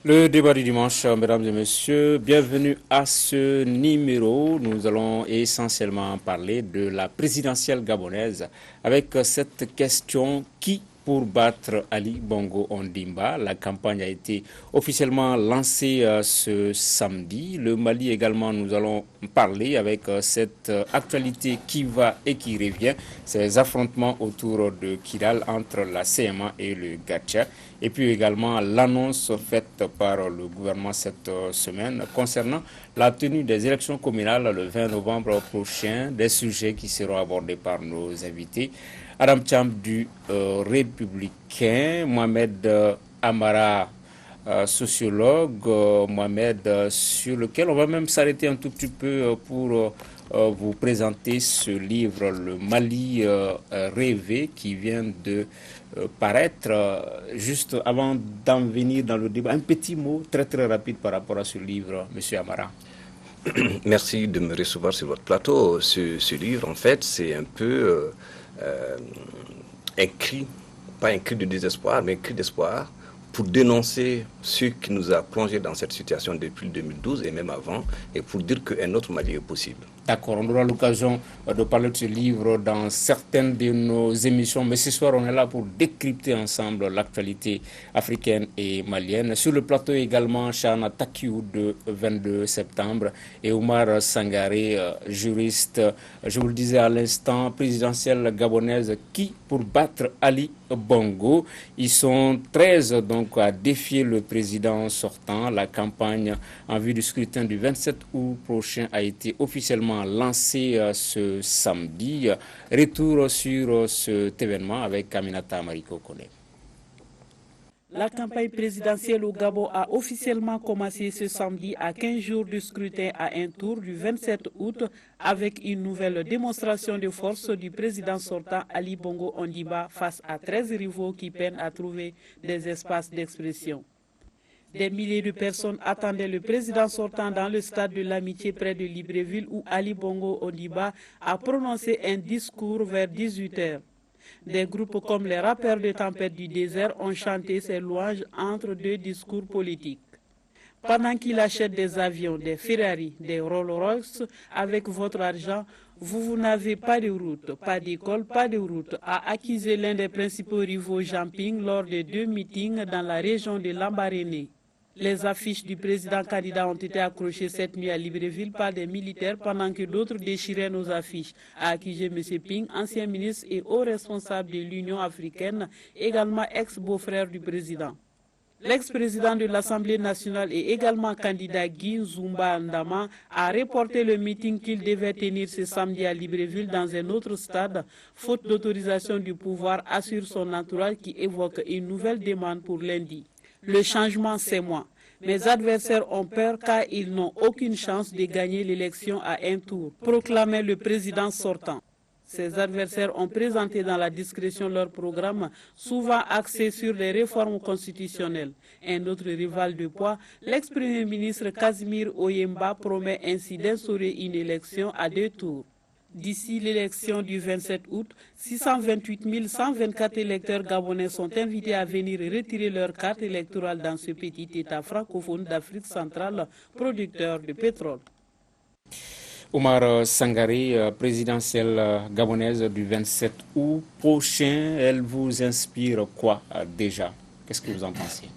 Le débat du dimanche, mesdames et messieurs, bienvenue à ce numéro. Nous allons essentiellement parler de la présidentielle gabonaise avec cette question: qui pour battre Ali Bongo Ondimba? La campagne a été officiellement lancée ce samedi. Le Mali également, nous allons parler avec cette actualité qui va et qui revient, ces affrontements autour de Kidal entre la CMA et le Gatcha. Et puis également l'annonce faite par le gouvernement cette semaine concernant la tenue des élections communales le 20 novembre prochain, des sujets qui seront abordés par nos invités. Adam Cham du Républicain, Mohamed Amara, sociologue, Mohamed, sur lequel on va même s'arrêter un tout petit peu pour vous présenter ce livre, Le Mali rêvé, qui vient de paraître. Juste avant d'en venir dans le débat, un petit mot très très rapide par rapport à ce livre, Monsieur Amara. Merci de me recevoir sur votre plateau. Ce livre, en fait, c'est un peu un cri, pas un cri de désespoir, mais un cri d'espoir pour dénoncer ce qui nous a plongé dans cette situation depuis 2012 et même avant, et pour dire qu'un autre Mali est possible. D'accord, on aura l'occasion de parler de ce livre dans certaines de nos émissions, mais ce soir on est là pour décrypter ensemble l'actualité africaine et malienne. Sur le plateau également, Chana Takiou de 22 septembre et Oumar Sangaré, juriste, je vous le disais à l'instant, présidentielle gabonaise, qui pour battre Ali Bongo. Ils sont 13 donc à défier le président sortant. La campagne en vue du scrutin du 27 août prochain a été officiellement lancée ce samedi. Retour sur cet événement avec Aminata Mariko Kone. La campagne présidentielle au Gabon a officiellement commencé ce samedi à 15 jours du scrutin à un tour du 27 août avec une nouvelle démonstration de force du président sortant Ali Bongo Ondimba face à 13 rivaux qui peinent à trouver des espaces d'expression. Des milliers de personnes attendaient le président sortant dans le stade de l'Amitié près de Libreville où Ali Bongo Ondimba a prononcé un discours vers 18 heures. Des groupes comme les rappeurs de Tempête du désert ont chanté ses louanges entre deux discours politiques. Pendant qu'il achète des avions, des Ferrari, des Rolls-Royce avec votre argent, vous n'avez pas de route, pas d'école, pas de route, a accusé l'un des principaux rivaux Jamping lors de 2 meetings dans la région de Lambaréné. Les affiches du président candidat ont été accrochées cette nuit à Libreville par des militaires pendant que d'autres déchiraient nos affiches, a accusé M. Ping, ancien ministre et haut responsable de l'Union africaine, également ex-beau-frère du président. L'ex-président de l'Assemblée nationale et également candidat Guy Zumba Ndama a reporté le meeting qu'il devait tenir ce samedi à Libreville dans un autre stade, faute d'autorisation du pouvoir, assure son entourage qui évoque une nouvelle demande pour lundi. Le changement, c'est moi. Mes adversaires ont peur car ils n'ont aucune chance de gagner l'élection à un tour, proclamait le président sortant. Ses adversaires ont présenté dans la discrétion leur programme, souvent axé sur les réformes constitutionnelles. Un autre rival de poids, l'ex-premier ministre Casimir Oyemba, promet ainsi d'instaurer une élection à 2 tours. D'ici l'élection du 27 août, 628 124 électeurs gabonais sont invités à venir retirer leur carte électorale dans ce petit État francophone d'Afrique centrale, producteur de pétrole. Oumar Sangaré, présidentielle gabonaise du 27 août prochain, elle vous inspire quoi déjà? Qu'est-ce que vous en pensez?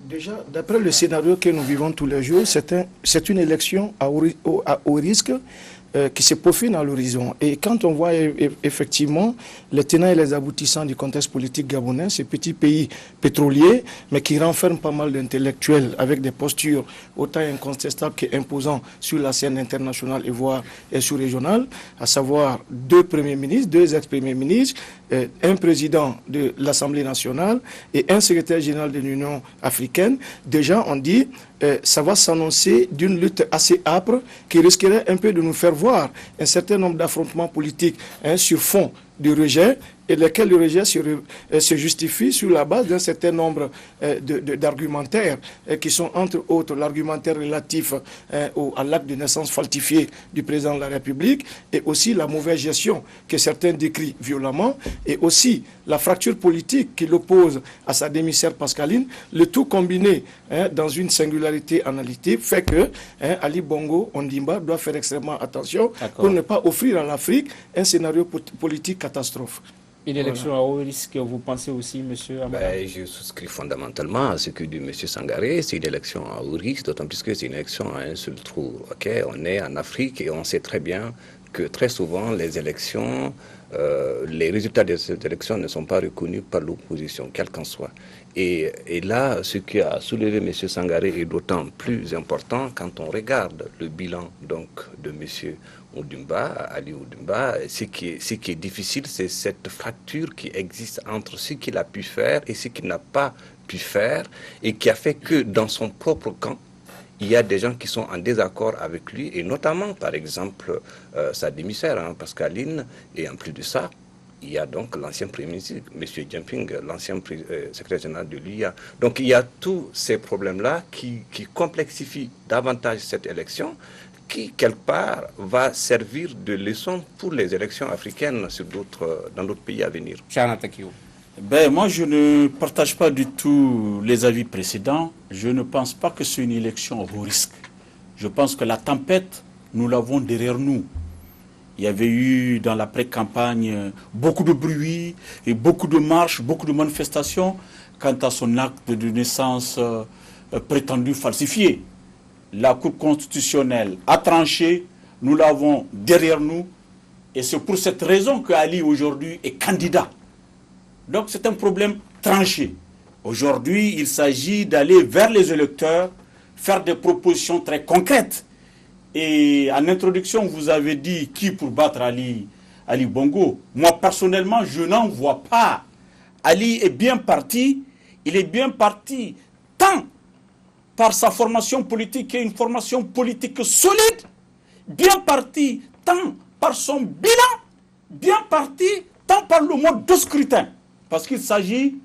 Déjà, d'après le scénario que nous vivons tous les jours, c'est une élection à haut risque qui se profile à l'horizon. Et quand on voit effectivement les tenants et les aboutissants du contexte politique gabonais, ce petit pays pétrolier, mais qui renferme pas mal d'intellectuels avec des postures autant incontestables qu'imposantes sur la scène internationale et voire sous-régionale, à savoir 2 premiers ministres, 2 ex-premiers ministres, un président de l'Assemblée nationale et un secrétaire général de l'Union africaine. Déjà, on dit ça va s'annoncer d'une lutte assez âpre qui risquerait un peu de nous faire voir un certain nombre d'affrontements politiques sur fond de rejet, et lesquels le rejet se justifie sur la base d'un certain nombre d'argumentaires qui sont entre autres l'argumentaire relatif à l'acte de naissance falsifié du président de la République, et aussi la mauvaise gestion que certains décrivent violemment, et aussi la fracture politique qui l'oppose à sa démissaire Pascaline. Le tout combiné dans une singularité analytique fait que Ali Bongo Ondimba doit faire extrêmement attention pour ne pas offrir à l'Afrique un scénario politique catastrophe. Une élection à haut risque, vous pensez aussi, M. Amara? Je souscris fondamentalement à ce que dit M. Sangaré. C'est une élection à haut risque, d'autant plus que c'est une élection à un seul trou. On est en Afrique et on sait très bien que très souvent les élections, les résultats de ces élections ne sont pas reconnus par l'opposition, quelle qu'en soit. Et là, ce qui a soulevé M. Sangaré est d'autant plus important quand on regarde le bilan donc, de M. Ali Ondimba. Ce qui est difficile, c'est cette fracture qui existe entre ce qu'il a pu faire et ce qu'il n'a pas pu faire, et qui a fait que dans son propre camp, il y a des gens qui sont en désaccord avec lui, et notamment, par exemple, sa démissaire, Pascaline, et en plus de ça, il y a donc l'ancien Premier ministre, M. Jianping, l'ancien secrétaire général de l'UIA. Donc il y a tous ces problèmes-là qui complexifient davantage cette élection, qui, quelque part, va servir de leçon pour les élections africaines dans d'autres pays à venir. Moi, je ne partage pas du tout les avis précédents. Je ne pense pas que c'est une élection à haut risque. Je pense que la tempête, nous l'avons derrière nous. Il y avait eu dans la pré-campagne beaucoup de bruit et beaucoup de marches, beaucoup de manifestations quant à son acte de naissance prétendu falsifié. La Cour constitutionnelle a tranché, nous l'avons derrière nous, et c'est pour cette raison que Ali aujourd'hui est candidat. Donc c'est un problème tranché. Aujourd'hui, il s'agit d'aller vers les électeurs, faire des propositions très concrètes. Et en introduction, vous avez dit qui pour battre Ali Bongo. Moi, personnellement, je n'en vois pas. Ali est bien parti. Il est bien parti tant par sa formation politique, qui est une formation politique solide, bien parti tant par son bilan, bien parti tant par le mode de scrutin. Parce qu'il s'agit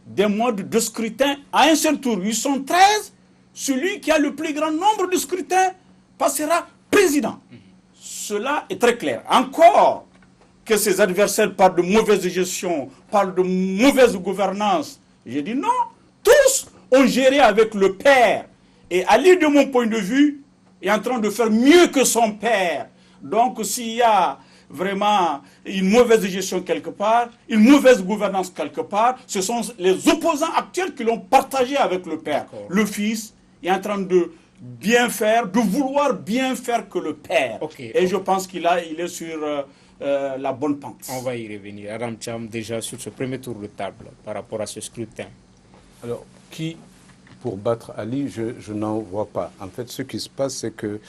d'un mode de scrutin à un seul tour. Ils sont 13. Celui qui a le plus grand nombre de scrutins passera président. Cela est très clair. Encore que ses adversaires parlent de mauvaise gestion, parlent de mauvaise gouvernance. J'ai dit non, tous ont géré avec le père. Et Ali, de mon point de vue, est en train de faire mieux que son père. Donc s'il y a vraiment une mauvaise gestion quelque part, une mauvaise gouvernance quelque part, ce sont les opposants actuels qui l'ont partagé avec le père. Le fils est en train de bien faire, de vouloir bien faire que le père. Et je pense qu'il est sur la bonne pente. On va y revenir. Adam Cham, déjà sur ce premier tour de table par rapport à ce scrutin. Alors, qui pour battre Ali, je n'en vois pas. En fait, ce qui se passe, c'est que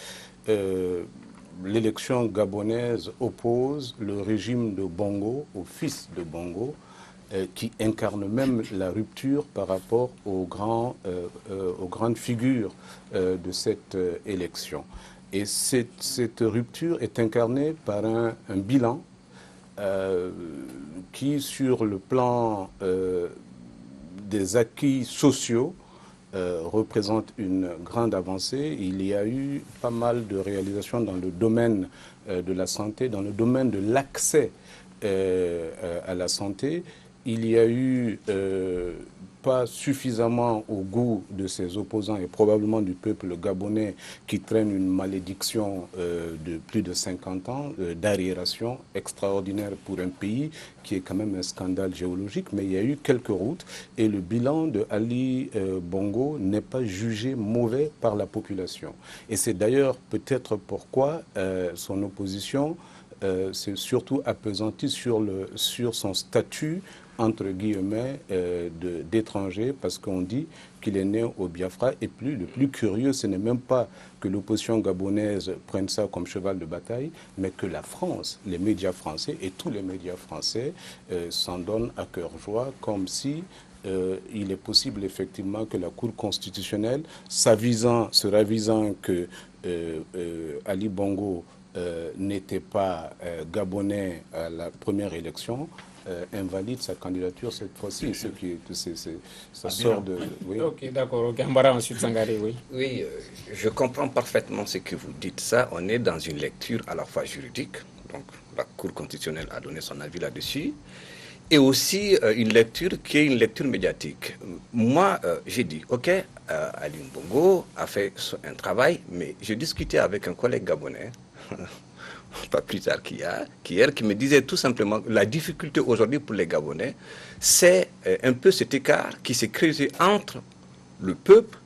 l'élection gabonaise oppose le régime de Bongo au fils de Bongo, qui incarne même la rupture par rapport aux grandes figures de cette élection. Et cette rupture est incarnée par un bilan qui, sur le plan des acquis sociaux, représente une grande avancée. Il y a eu pas mal de réalisations dans le domaine de la santé, dans le domaine de l'accès à la santé. Il y a eu pas suffisamment au goût de ses opposants et probablement du peuple gabonais qui traîne une malédiction de plus de 50 ans d'arriération extraordinaire pour un pays qui est quand même un scandale géologique, mais il y a eu quelques routes et le bilan de Ali Bongo n'est pas jugé mauvais par la population. Et c'est d'ailleurs peut-être pourquoi son opposition s'est surtout appesantie sur son statut entre guillemets d'étranger, parce qu'on dit qu'il est né au Biafra. Et le plus curieux, ce n'est même pas que l'opposition gabonaise prenne ça comme cheval de bataille, mais que la France, les médias français et tous les médias français s'en donnent à cœur joie, comme si il est possible effectivement que la Cour constitutionnelle, se ravisant que Ali Bongo n'était pas gabonais à la première élection, invalide sa candidature cette fois-ci. Ça sort de... Oui. Ok, d'accord. Ok, Mbara, ensuite Sangaré, oui. Oui, je comprends parfaitement ce que vous dites. Ça, on est dans une lecture à la fois juridique, donc la Cour constitutionnelle a donné son avis là-dessus, et aussi une lecture qui est une lecture médiatique. Moi, j'ai dit, ok, Ali Bongo a fait un travail, mais j'ai discuté avec un collègue gabonais, pas plus tard qu'hier, qui me disait tout simplement que la difficulté aujourd'hui pour les Gabonais, c'est un peu cet écart qui s'est creusé entre le peuple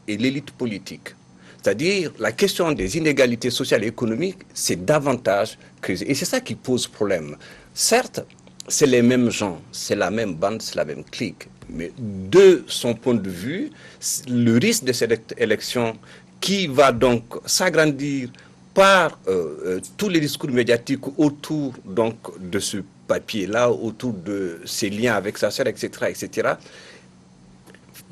et l'élite politique. C'est-à-dire la question des inégalités sociales et économiques, c'est davantage creusé. Et c'est ça qui pose problème. Certes, c'est les mêmes gens, c'est la même bande, c'est la même clique. Mais de son point de vue, le risque de cette élection qui va donc s'agrandir par tous les discours médiatiques autour donc, de ce papier-là, autour de ses liens avec sa sœur, etc.,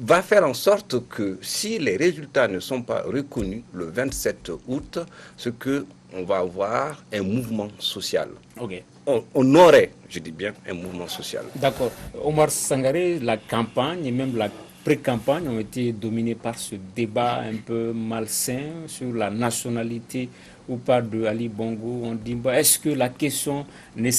va faire en sorte que si les résultats ne sont pas reconnus le 27 août, ce qu'on va avoir un mouvement social. Ok. On aurait, je dis bien, un mouvement social. D'accord. Omar Sangaré, la campagne et même la pré-campagne ont été dominées par ce débat un peu malsain sur la nationalité ou pas de Ali Bongo Ondimba. Est-ce que la question ne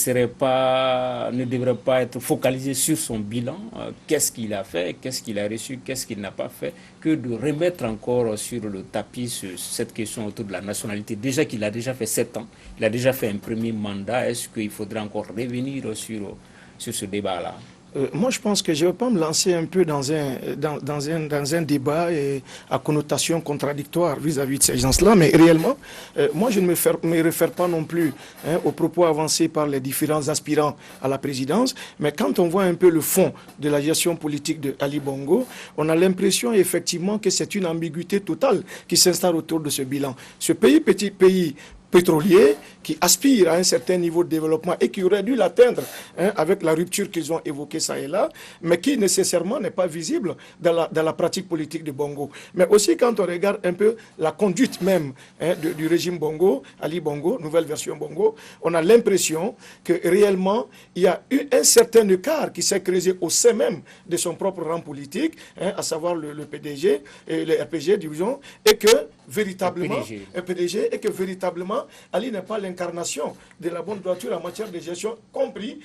devrait pas être focalisée sur son bilan? Qu'est-ce qu'il a fait? Qu'est-ce qu'il a reçu? Qu'est-ce qu'il n'a pas fait? Que de remettre encore sur le tapis cette question autour de la nationalité. Déjà qu'il a déjà fait 7 ans, il a déjà fait un premier mandat. Est-ce qu'il faudrait encore revenir sur ce débat-là? Moi, je pense que je ne vais pas me lancer un peu dans un débat à connotation contradictoire vis-à-vis de ces gens-là, mais réellement, moi, je ne me réfère pas non plus aux propos avancés par les différents aspirants à la présidence, mais quand on voit un peu le fond de la gestion politique de Ali Bongo, on a l'impression effectivement que c'est une ambiguïté totale qui s'installe autour de ce bilan. Ce petit pays pétroliers qui aspirent à un certain niveau de développement et qui auraient dû l'atteindre avec la rupture qu'ils ont évoquée ça et là, mais qui nécessairement n'est pas visible dans la pratique politique de Bongo. Mais aussi quand on regarde un peu la conduite même du régime Bongo, Ali Bongo, nouvelle version Bongo, on a l'impression que réellement il y a eu un certain écart qui s'est creusé au sein même de son propre rang politique, à savoir le PDG, et le RPG, disons, et que véritablement, Ali n'est pas l'incarnation de la bonne droiture en matière de gestion, compris.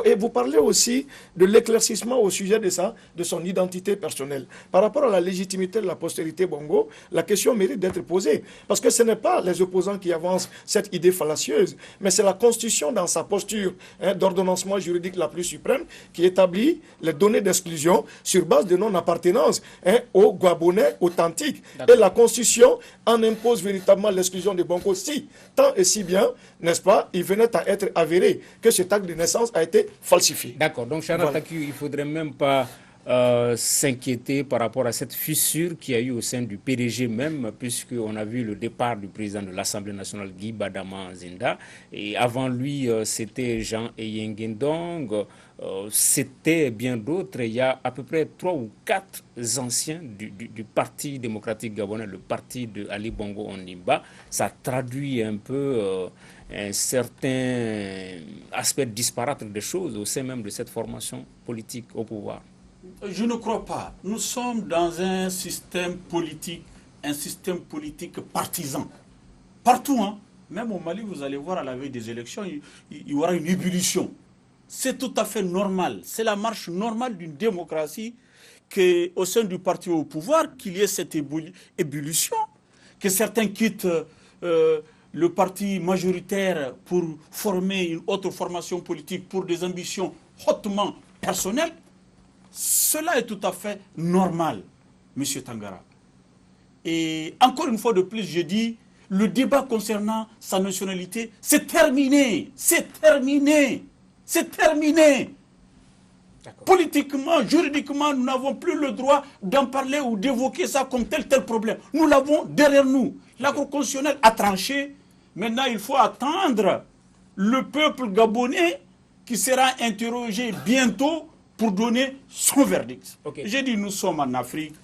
Et vous parlez aussi de l'éclaircissement au sujet de son identité personnelle. Par rapport à la légitimité de la postérité Bongo, la question mérite d'être posée. Parce que ce n'est pas les opposants qui avancent cette idée fallacieuse, mais c'est la Constitution dans sa posture d'ordonnancement juridique la plus suprême qui établit les données d'exclusion sur base de non-appartenance aux Gabonais authentiques. Et la Constitution en impose véritablement l'exclusion de Bongo si, tant et si bien, n'est-ce pas, il venait à être avéré que cet acte de naissance a été falsifié. D'accord, donc Chara Taku, il ne faudrait même pas s'inquiéter par rapport à cette fissure qu'il y a eu au sein du PDG même, puisqu'on a vu le départ du président de l'Assemblée nationale, Guy Badama Zinda, et avant lui, c'était Jean Eyengendong, c'était bien d'autres. Il y a à peu près 3 ou 4 anciens du Parti démocratique gabonais, le parti de Ali Bongo Ondimba. Ça traduit un peu un certain aspect disparate des choses au sein même de cette formation politique au pouvoir. Je ne crois pas. Nous sommes dans un système politique partisan. Partout, hein. Même au Mali, vous allez voir à la veille des élections, il y aura une ébullition. C'est tout à fait normal. C'est la marche normale d'une démocratie qu'au sein du parti au pouvoir, qu'il y ait cette ébullition, que certains quittent le parti majoritaire pour former une autre formation politique pour des ambitions hautement personnelles. Cela est tout à fait normal, M. Tangara. Et encore une fois de plus, je dis, le débat concernant sa nationalité, c'est terminé. C'est terminé. C'est terminé. Politiquement, juridiquement, nous n'avons plus le droit d'en parler ou d'évoquer ça comme tel problème. Nous l'avons derrière nous. La Cour constitutionnelle a tranché. Maintenant, il faut attendre le peuple gabonais qui sera interrogé bientôt pour donner son verdict. Okay. J'ai dit, nous sommes en Afrique.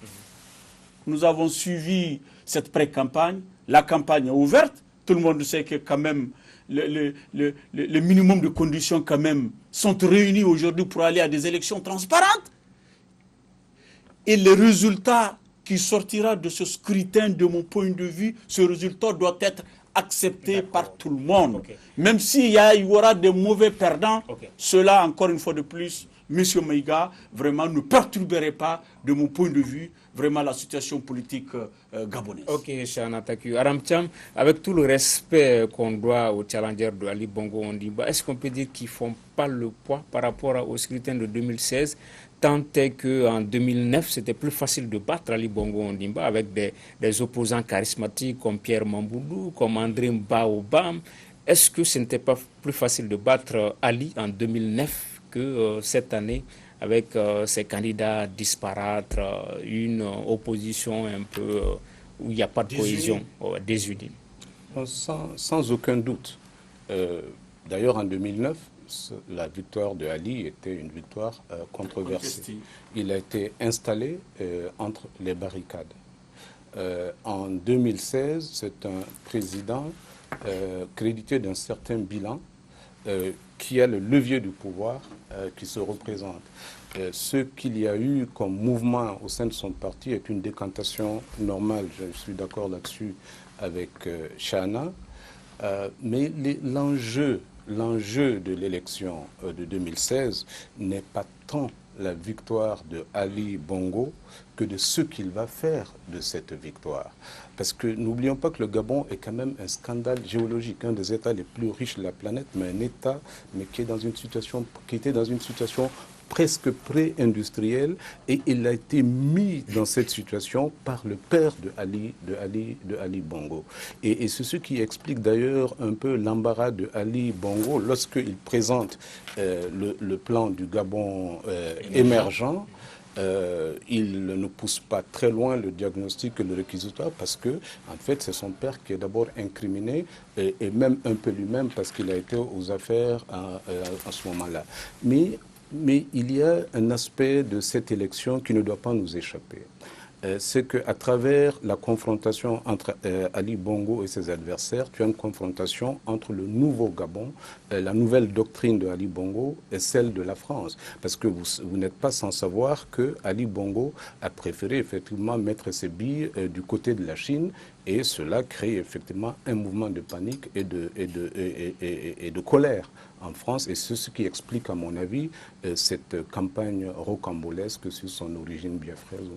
Nous avons suivi cette pré-campagne. La campagne est ouverte. Tout le monde sait que quand même, le minimum de conditions quand même sont réunis aujourd'hui pour aller à des élections transparentes. Et le résultat qui sortira de ce scrutin, de mon point de vue, ce résultat doit être accepté par tout le monde. Okay. Même s'il y aura des mauvais perdants, cela, encore une fois de plus, M. Maïga, vraiment ne perturberait pas, de mon point de vue, vraiment la situation politique gabonaise. Ok, Chana Taku. Aram Thiam, avec tout le respect qu'on doit au challenger de Ali Bongo Ondimba, est-ce qu'on peut dire qu'ils ne font pas le poids par rapport au scrutin de 2016, tant est qu'en 2009, c'était plus facile de battre Ali Bongo Ondimba avec des opposants charismatiques comme Pierre Mamboudou, comme André Mbaobam. Est-ce que ce n'était pas plus facile de battre Ali en 2009 que cette année, avec ces candidats disparates, une opposition un peu où il n'y a pas de cohésion, désunie? Sans aucun doute. D'ailleurs, en 2009, la victoire de Ali était une victoire controversée. Il a été installé entre les barricades. En 2016, c'est un président crédité d'un certain bilan qui a le levier du pouvoir qui se représente. Ce qu'il y a eu comme mouvement au sein de son parti est une décantation normale. Je suis d'accord là-dessus avec Chana. Mais l'enjeu de l'élection de 2016 n'est pas tant la victoire de Ali Bongo que de ce qu'il va faire de cette victoire. Parce que n'oublions pas que le Gabon est quand même un scandale géologique, un des États les plus riches de la planète, mais un État qui était dans une situation presque pré-industrielle, et il a été mis dans cette situation par le père de Ali Bongo. Et c'est ce qui explique d'ailleurs un peu l'embarras de Ali Bongo lorsqu'il présente le plan du Gabon émergent. Il ne pousse pas très loin le diagnostic et le réquisitoire parce que, en fait, c'est son père qui est d'abord incriminé et même un peu lui-même parce qu'il a été aux affaires à ce moment-là. Mais il y a un aspect de cette élection qui ne doit pas nous échapper. C'est qu'à travers la confrontation entre Ali Bongo et ses adversaires, tu as une confrontation entre le nouveau Gabon, la nouvelle doctrine de Ali Bongo et celle de la France. Parce que vous n'êtes pas sans savoir que Ali Bongo a préféré effectivement mettre ses billes du côté de la Chine, et cela crée effectivement un mouvement de panique et de colère en France. Et c'est ce qui explique, à mon avis, cette campagne rocambolesque sur son origine biafraise.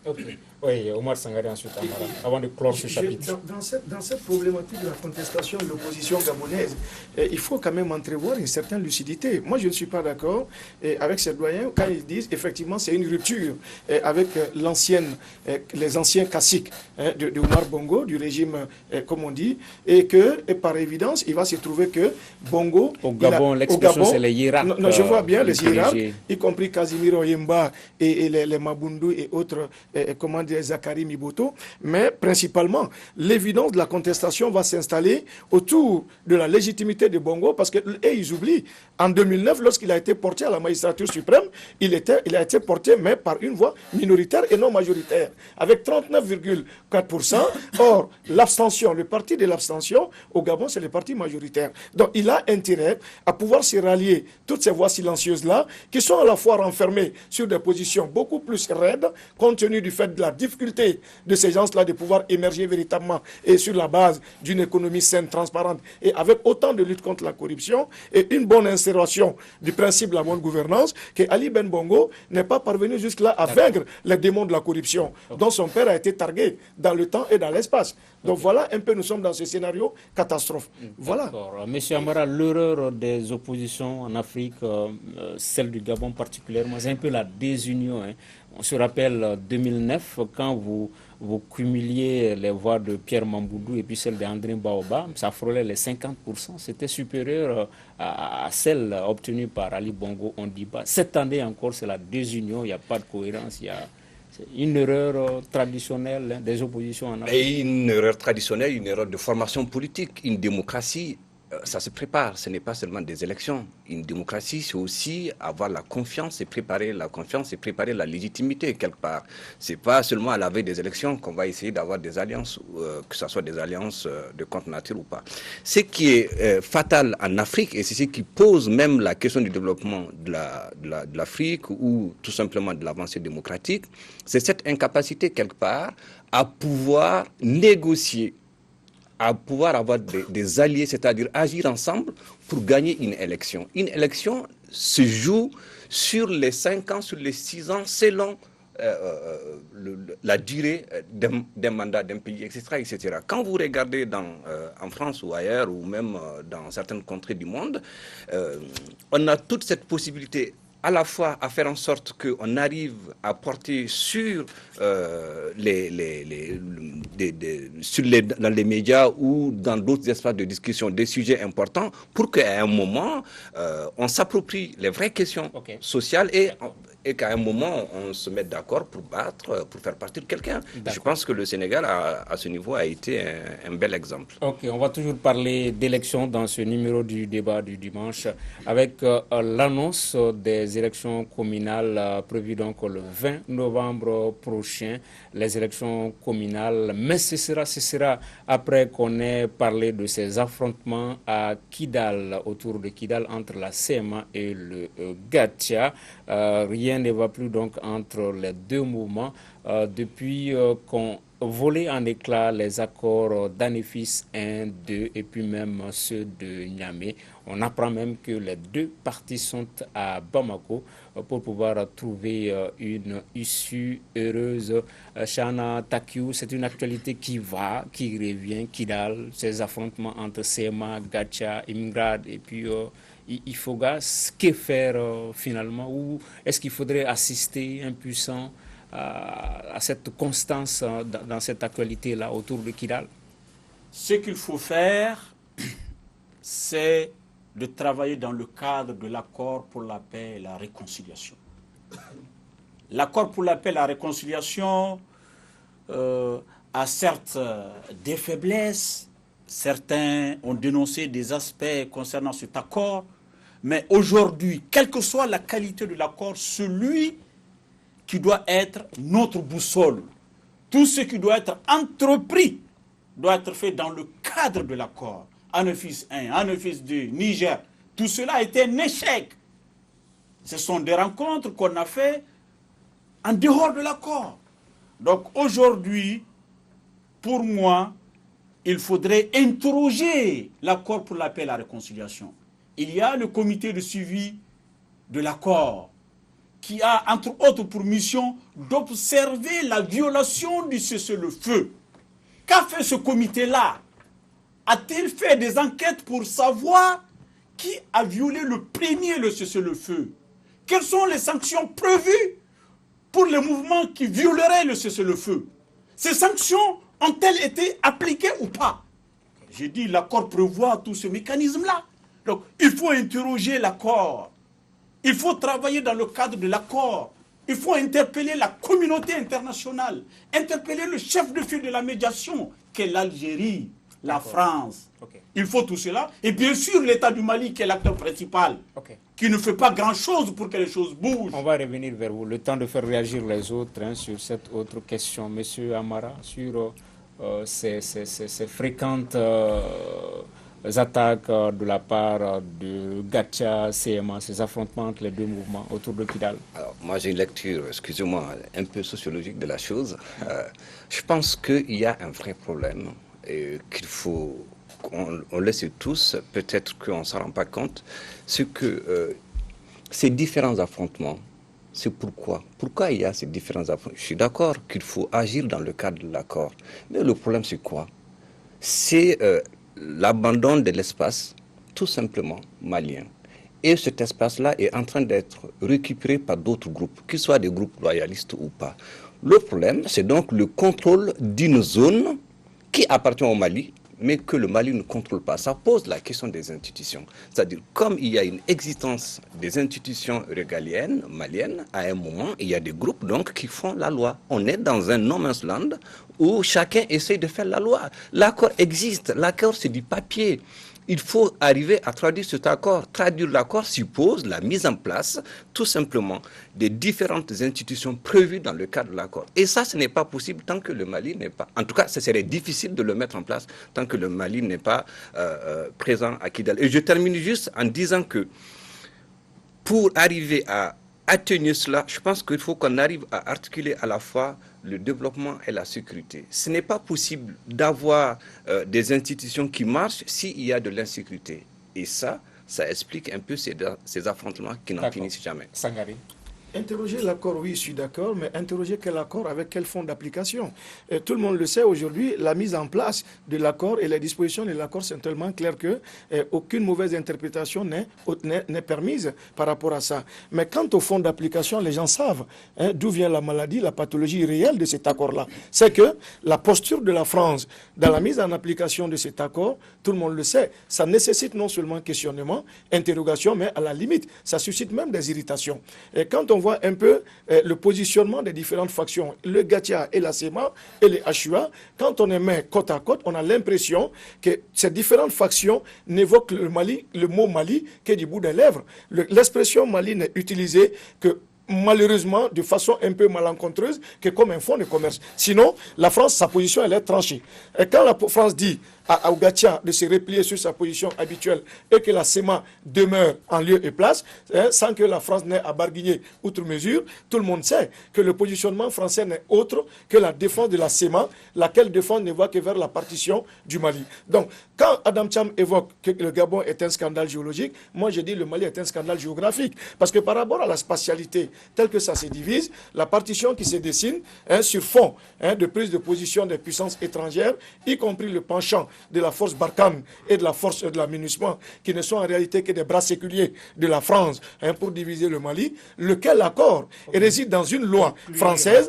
Okay. Oui, Omar Sangare ensuite, avant de clore ce chapitre. Dans cette problématique de la contestation de l'opposition gabonaise, il faut quand même entrevoir une certaine lucidité. Moi, je ne suis pas d'accord avec ces doyens quand ils disent effectivement c'est une rupture avec les anciens classiques de Omar Bongo, du régime, comme on dit, et que par évidence, il va se trouver que Bongo... Au Gabon, l'expression c'est les hiérarques. Non, je vois bien les hiérarques, y compris Casimiro Yemba et les Mabundu et autres, comment dire, Zakari Miboto, mais principalement, l'évidence de la contestation va s'installer autour de la légitimité de Bongo, parce que, et ils oublient, en 2009, lorsqu'il a été porté à la magistrature suprême, il a été porté, mais par une voix minoritaire et non majoritaire, avec 39,4%. Or, l'abstention, le parti de l'abstention, au Gabon, c'est le parti majoritaire. Donc, il a intérêt à pouvoir se rallier toutes ces voix silencieuses-là, qui sont à la fois renfermées sur des positions beaucoup plus raides, compte tenu du fait de la difficulté de ces gens-là de pouvoir émerger véritablement et sur la base d'une économie saine, transparente et avec autant de lutte contre la corruption et une bonne instauration du principe de la bonne gouvernance, que Ali Ben Bongo n'est pas parvenu jusque-là à vaincre les démons de la corruption dont son père a été targué dans le temps et dans l'espace. Donc voilà un peu, nous sommes dans ce scénario catastrophe. Voilà. Monsieur Amara, l'erreur des oppositions en Afrique, celle du Gabon particulièrement, c'est un peu la désunion. On se rappelle 2009, quand vous cumuliez les voix de Pierre Mamboudou et puis celles d'André Baoba, ça frôlait les 50%. C'était supérieur à celle obtenue par Ali Bongo Ondimba. Cette année encore, c'est la désunion, il n'y a pas de cohérence, c'est une erreur traditionnelle des oppositions en Afrique. Et une erreur traditionnelle, une erreur de formation politique. Une démocratie ça se prépare, ce n'est pas seulement des élections. Une démocratie, c'est aussi avoir la confiance et préparer la confiance et préparer la légitimité quelque part. C'est pas seulement à la veille des élections qu'on va essayer d'avoir des alliances, que ce soit des alliances de contre nature ou pas. Ce qui est fatal en Afrique, et c'est ce qui pose même la question du développement de l'Afrique ou tout simplement de l'avancée démocratique, c'est cette incapacité quelque part à pouvoir négocier, à pouvoir avoir des alliés, c'est-à-dire agir ensemble pour gagner une élection. Une élection se joue sur les 5 ans, sur les 6 ans, selon la durée d'un mandat d'un pays, etc. Quand vous regardez en France ou ailleurs, ou même dans certaines contrées du monde, on a toute cette possibilité à la fois à faire en sorte qu'on arrive à porter sur, dans les médias ou dans d'autres espaces de discussion des sujets importants pour qu'à un moment, on s'approprie les vraies questions sociales et qu'à un moment, on se mette d'accord pour faire partir quelqu'un. Je pense que le Sénégal, à ce niveau, a été un bel exemple. Ok, on va toujours parler d'élections dans ce numéro du débat du dimanche avec l'annonce des élections communales prévues donc le 20 novembre prochain, les élections communales. Mais ce sera après qu'on ait parlé de ces affrontements à Kidal, autour de Kidal, entre la CMA et le Gatia. Rien ne va plus donc entre les deux mouvements depuis qu'on volé en éclats les accords d'Anefis 1, 2 et puis même ceux de Niamey. On apprend même que les deux parties sont à Bamako pour pouvoir trouver une issue heureuse. Chana Takiou, c'est une actualité qui revient, Kidal, ces affrontements entre Sema, Gacha, Imgrad et puis Ifogas. Que faire finalement? Ou est-ce qu'il faudrait assister impuissant à cette constance dans cette actualité-là autour de Kidal? Ce qu'il faut faire, c'est de travailler dans le cadre de l'accord pour la paix et la réconciliation. L'accord pour la paix et la réconciliation a certes des faiblesses. Certains ont dénoncé des aspects concernant cet accord. Mais aujourd'hui, quelle que soit la qualité de l'accord, celui qui doit être notre boussole, tout ce qui doit être entrepris doit être fait dans le cadre de l'accord. Anefis 1, Anefis 2, Niger, tout cela a été un échec. Ce sont des rencontres qu'on a fait en dehors de l'accord. Donc aujourd'hui, pour moi, il faudrait interroger l'accord pour la paix et la réconciliation. Il y a le comité de suivi de l'accord qui a, entre autres, pour mission d'observer la violation du cessez-le-feu. Qu'a fait ce comité-là? A-t-il fait des enquêtes pour savoir qui a violé le premier le cessez-le-feu? Quelles sont les sanctions prévues pour les mouvements qui violeraient le cessez-le-feu? Ces sanctions ont-elles été appliquées ou pas? J'ai dit l'accord prévoit tout ce mécanisme-là. Donc il faut interroger l'accord. Il faut travailler dans le cadre de l'accord. Il faut interpeller la communauté internationale, interpeller le chef de file de la médiation, qu'est l'Algérie, la France. Il faut tout cela. Et bien sûr, l'État du Mali, qui est l'acteur principal, qui ne fait pas grand-chose pour que les choses bougent. On va revenir vers vous. Le temps de faire réagir les autres sur cette autre question. Monsieur Amara, sur ces fréquentes attaques de la part de Gacha, CMA, ces affrontements entre les deux mouvements autour de Kidal. Alors, moi, j'ai une lecture, excusez-moi, un peu sociologique de la chose. Je pense qu'il y a un vrai problème et qu'il faut qu'on le sait tous, peut-être qu'on ne s'en rend pas compte, c'est que ces différents affrontements, c'est pourquoi il y a ces différents affrontements. Je suis d'accord qu'il faut agir dans le cadre de l'accord, mais le problème c'est quoi? C'est l'abandon de l'espace, tout simplement malien. Et cet espace-là est en train d'être récupéré par d'autres groupes, qu'ils soient des groupes loyalistes ou pas. Le problème, c'est donc le contrôle d'une zone qui appartient au Mali, mais que le Mali ne contrôle pas. Ça pose la question des institutions. C'est-à-dire, comme il y a une existence des institutions régaliennes, maliennes, à un moment, il y a des groupes donc qui font la loi. On est dans un no man's land où chacun essaie de faire la loi. L'accord existe. L'accord, c'est du papier. il faut arriver à traduire cet accord. Traduire l'accord suppose la mise en place, tout simplement, des différentes institutions prévues dans le cadre de l'accord. Et ça, ce n'est pas possible tant que le Mali n'est pas... En tout cas, ce serait difficile de le mettre en place tant que le Mali n'est pas présent à Kidal. Et je termine juste en disant que pour arriver à atténuer cela, je pense qu'il faut qu'on arrive à articuler à la fois le développement et la sécurité. Ce n'est pas possible d'avoir des institutions qui marchent s'il y a de l'insécurité. Et ça explique un peu ces affrontements qui n'en finissent jamais. Sangaré. Interroger l'accord, oui, je suis d'accord, mais interroger quel accord avec quel fond d'application. Tout le monde le sait aujourd'hui, la mise en place de l'accord et les dispositions de l'accord sont tellement claires que aucune mauvaise interprétation n'est permise par rapport à ça. Mais quant au fond d'application, les gens savent d'où vient la maladie, la pathologie réelle de cet accord-là. C'est que la posture de la France dans la mise en application de cet accord, tout le monde le sait, ça nécessite non seulement questionnement, interrogation, mais à la limite, ça suscite même des irritations. Et quand on voit un peu le positionnement des différentes factions, le Gatia et la SEMA et les HUA, quand on les met côte à côte, on a l'impression que ces différentes factions n'évoquent le mot Mali que du bout des lèvres. L'expression Mali n'est utilisée que malheureusement de façon un peu malencontreuse que comme un fonds de commerce. Sinon, la France, sa position, elle est tranchée. Et quand la France dit à Ougatia de se replier sur sa position habituelle et que la SEMA demeure en lieu et place, sans que la France n'ait à barguigner outre mesure, tout le monde sait que le positionnement français n'est autre que la défense de la SEMA, laquelle défense ne voit que vers la partition du Mali. Donc, quand Adam Cham évoque que le Gabon est un scandale géologique, moi je dis que le Mali est un scandale géographique. Parce que par rapport à la spatialité telle que ça se divise, la partition qui se dessine sur fond de prise de position des puissances étrangères, y compris le penchant de la force Barkhane et de la force de l'aménagement, qui ne sont en réalité que des bras séculiers de la France pour diviser le Mali, lequel accord réside dans une loi française,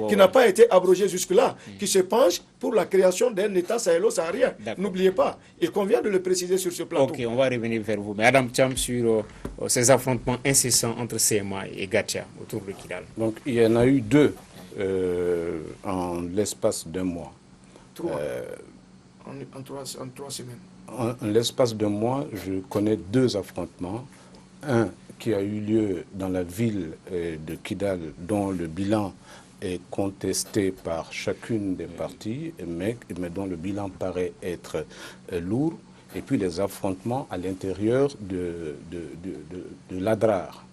qui n'a pas été abrogée jusque-là, qui se penche pour la création d'un État sahélo-saharien. N'oubliez pas, il convient de le préciser sur ce plateau. Ok, on va revenir vers vous. Mais Adam Cham, sur ces affrontements incessants entre CMA et Gatia autour de Kidal. Donc il y en a eu deux en l'espace d'un mois. En trois semaines. En l'espace d'un mois, je connais deux affrontements. Un qui a eu lieu dans la ville de Kidal, dont le bilan est contesté par chacune des parties, mais dont le bilan paraît être lourd. Et puis les affrontements à l'intérieur de l'Adrar,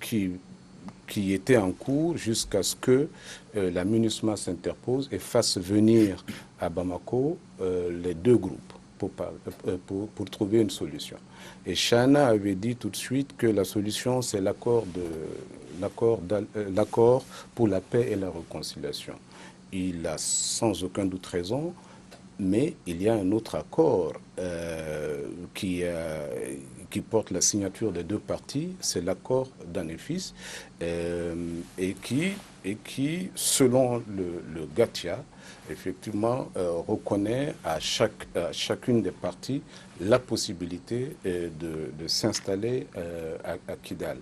qui était en cours jusqu'à ce que la MINUSMA s'interpose et fasse venir à Bamako les deux groupes pour trouver une solution. Et Chana avait dit tout de suite que la solution, c'est l'accord pour la paix et la réconciliation. Il a sans aucun doute raison, mais il y a un autre accord qui porte la signature des deux parties, c'est l'accord d'Anefis, et qui, selon le Gatia, effectivement, reconnaît à chacune des parties la possibilité de s'installer à Kidal.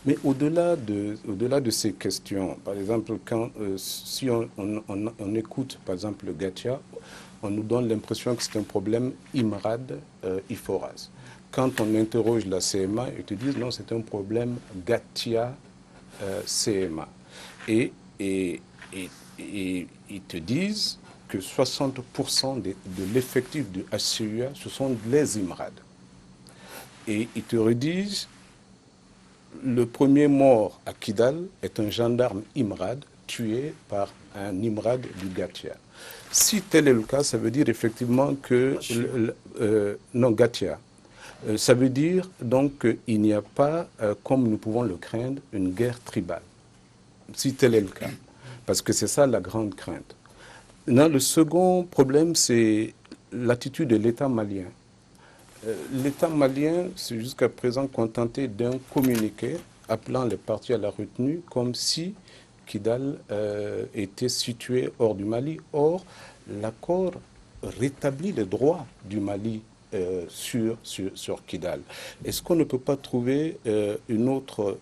Mais au-delà de ces questions, par exemple, si on écoute, par exemple, le Gatia, on nous donne l'impression que c'est un problème IMRAD-IFORAS. Quand on interroge la CMA, ils te disent non, c'est un problème Gatia-CMA. Et ils te disent que 60% de l'effectif du HCUA, ce sont les IMRAD. Et ils te redisent, le premier mort à Kidal est un gendarme IMRAD tué par un IMRAD du Gatia. Si tel est le cas, ça veut dire effectivement que... non, Gatia. Ça veut dire donc qu'il n'y a pas, comme nous pouvons le craindre, une guerre tribale. Si tel est le cas. Parce que c'est ça la grande crainte. Non, le second problème, c'est l'attitude de l'État malien. L'État malien s'est jusqu'à présent contenté d'un communiqué appelant les partis à la retenue comme si Kidal était situé hors du Mali. Or, l'accord rétablit les droits du Mali sur Kidal. Est-ce qu'on ne peut pas trouver une autre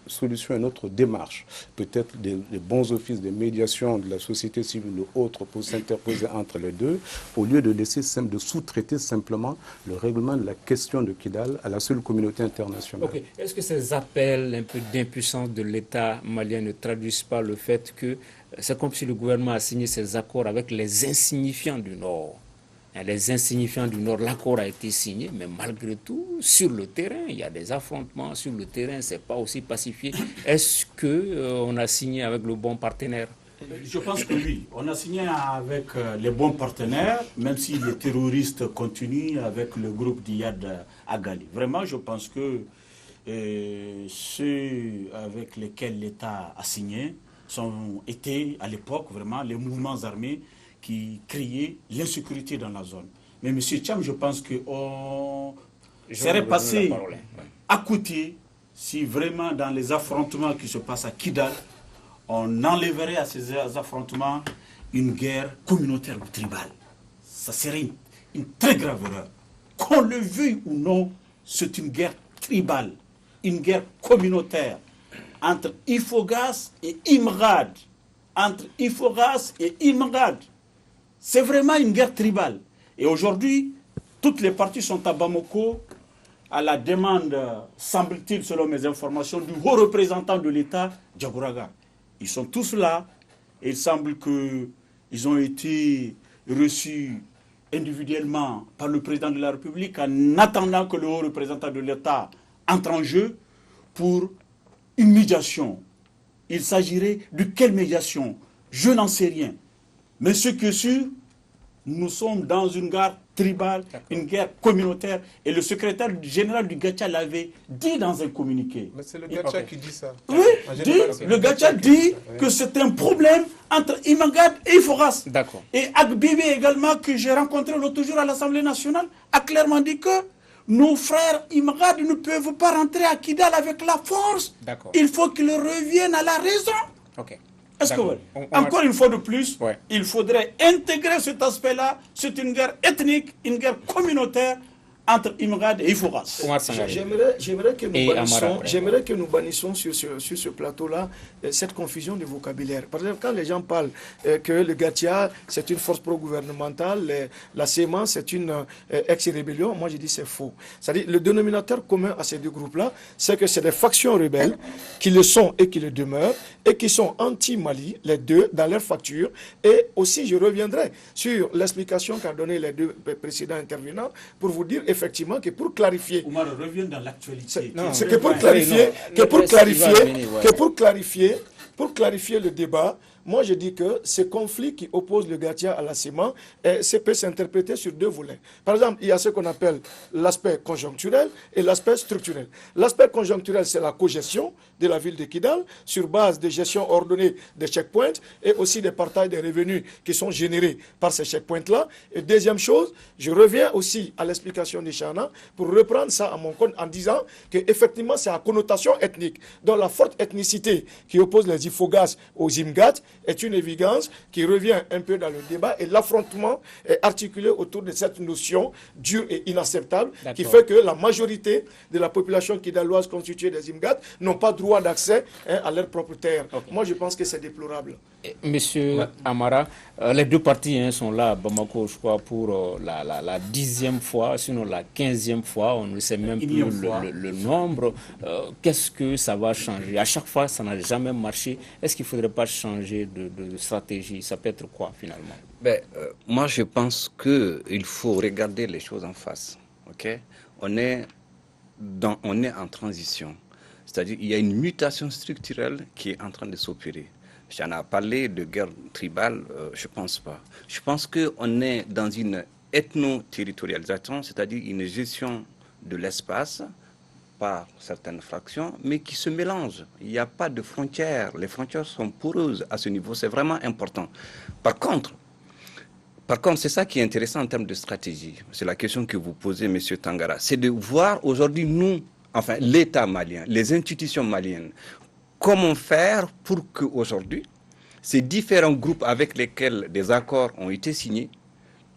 solution, une autre démarche, peut-être des bons offices de médiation de la société civile ou autres pour s'interposer entre les deux, au lieu de laisser de sous-traiter simplement le règlement de la question de Kidal à la seule communauté internationale? Okay. Est-ce que ces appels un peu d'impuissance de l'État malien ne traduisent pas le fait que c'est comme si le gouvernement a signé ces accords avec les insignifiants du Nord? Les insignifiants du Nord, l'accord a été signé, mais malgré tout, sur le terrain, il y a des affrontements. Sur le terrain, ce n'est pas aussi pacifié. Est-ce qu'on a signé avec le bon partenaire? Je pense que oui. On a signé avec les bons partenaires, même si les terroristes continuent avec le groupe d'Iyad Agali. Vraiment, je pense que ceux avec lesquels l'État a signé étaient à l'époque vraiment les mouvements armés qui criaient l'insécurité dans la zone. Mais M. Tcham, je pense qu'on serait passé à côté si vraiment dans les affrontements qui se passent à Kidal, on enlèverait à ces affrontements une guerre communautaire ou tribale. Ça serait une très grave erreur. Qu'on le veuille ou non, c'est une guerre tribale, une guerre communautaire entre Ifogas et Imrad. Entre Ifogas et Imrad. C'est vraiment une guerre tribale. Et aujourd'hui, toutes les parties sont à Bamako à la demande, semble-t-il, selon mes informations, du haut représentant de l'État, Djagouraga. Ils sont tous là et il semble qu'ils ont été reçus individuellement par le président de la République en attendant que le haut représentant de l'État entre en jeu pour une médiation. Il s'agirait de quelle médiation? Je n'en sais rien. Mais ce qui est sûr, nous sommes dans une guerre tribale, une guerre communautaire. Et le secrétaire général du Gacha l'avait dit dans un communiqué. Mais c'est le Gacha qui dit ça. Oui, le Gacha dit que c'est un problème entre Imagad et Iforas. D'accord. Et Agbibi également, que j'ai rencontré l'autre jour à l'Assemblée nationale, a clairement dit que nos frères Imagad ne peuvent pas rentrer à Kidal avec la force. Il faut qu'ils reviennent à la raison. Ok. Est-ce que, encore une fois de plus, il faudrait intégrer cet aspect-là. C'est une guerre ethnique, une guerre communautaire entre Imrad et Iforas. J'aimerais que nous bannissions sur ce plateau-là cette confusion de vocabulaire. Par exemple, quand les gens parlent que le Gatia, c'est une force pro-gouvernementale, la SEMA, c'est une ex-rébellion, moi je dis c'est faux. C'est-à-dire, le dénominateur commun à ces deux groupes-là, c'est que c'est des factions rebelles qui le sont et qui le demeurent, et qui sont anti-Mali, les deux, dans leur facture. Et aussi, je reviendrai sur l'explication qu'a donnée les deux précédents intervenants pour vous dire effectivement que pour clarifier... Oumar revient dans l'actualité. C'est que pour clarifier le débat, moi je dis que ce conflit qui oppose le Gatia à la CEMA peut s'interpréter sur deux volets. Par exemple, il y a ce qu'on appelle l'aspect conjoncturel et l'aspect structurel. L'aspect conjoncturel, c'est la cogestion de la ville de Kidal sur base de gestion ordonnée des checkpoints et aussi des partages des revenus qui sont générés par ces checkpoints-là. Et deuxième chose, je reviens aussi à l'explication de Chana pour reprendre ça à mon compte en disant qu'effectivement c'est à connotation ethnique. Donc la forte ethnicité qui oppose les Ifogas aux Imgat est une évidence qui revient un peu dans le débat et l'affrontement est articulé autour de cette notion dure et inacceptable qui fait que la majorité de la population kidaloise constituée des Imgat n'ont pas droit d'accès à leur propre terre. Moi je pense que c'est déplorable. Monsieur Amara, les deux parties sont là à Bamako, je crois, pour la 10e fois, sinon la 15e fois, on ne sait même plus le nombre. Qu'est-ce que ça va changer? À chaque fois, ça n'a jamais marché. Est-ce qu'il ne faudrait pas changer de stratégie? Ça peut être quoi, finalement? Moi, je pense qu'il faut regarder les choses en face. Okay? On est en transition. C'est-à-dire qu'il y a une mutation structurelle qui est en train de s'opérer. J'en ai parlé de guerre tribale, je ne pense pas. Je pense qu'on est dans une ethno-territorialisation, c'est-à-dire une gestion de l'espace par certaines fractions, mais qui se mélangent. Il n'y a pas de frontières. Les frontières sont poreuses à ce niveau. C'est vraiment important. Par contre, c'est ça qui est intéressant en termes de stratégie. C'est la question que vous posez, M. Tangara. C'est de voir aujourd'hui, l'État malien, les institutions maliennes, comment faire pour qu'aujourd'hui, ces différents groupes avec lesquels des accords ont été signés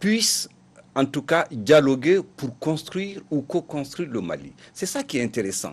puissent en tout cas dialoguer pour construire ou co-construire le Mali. C'est ça qui est intéressant.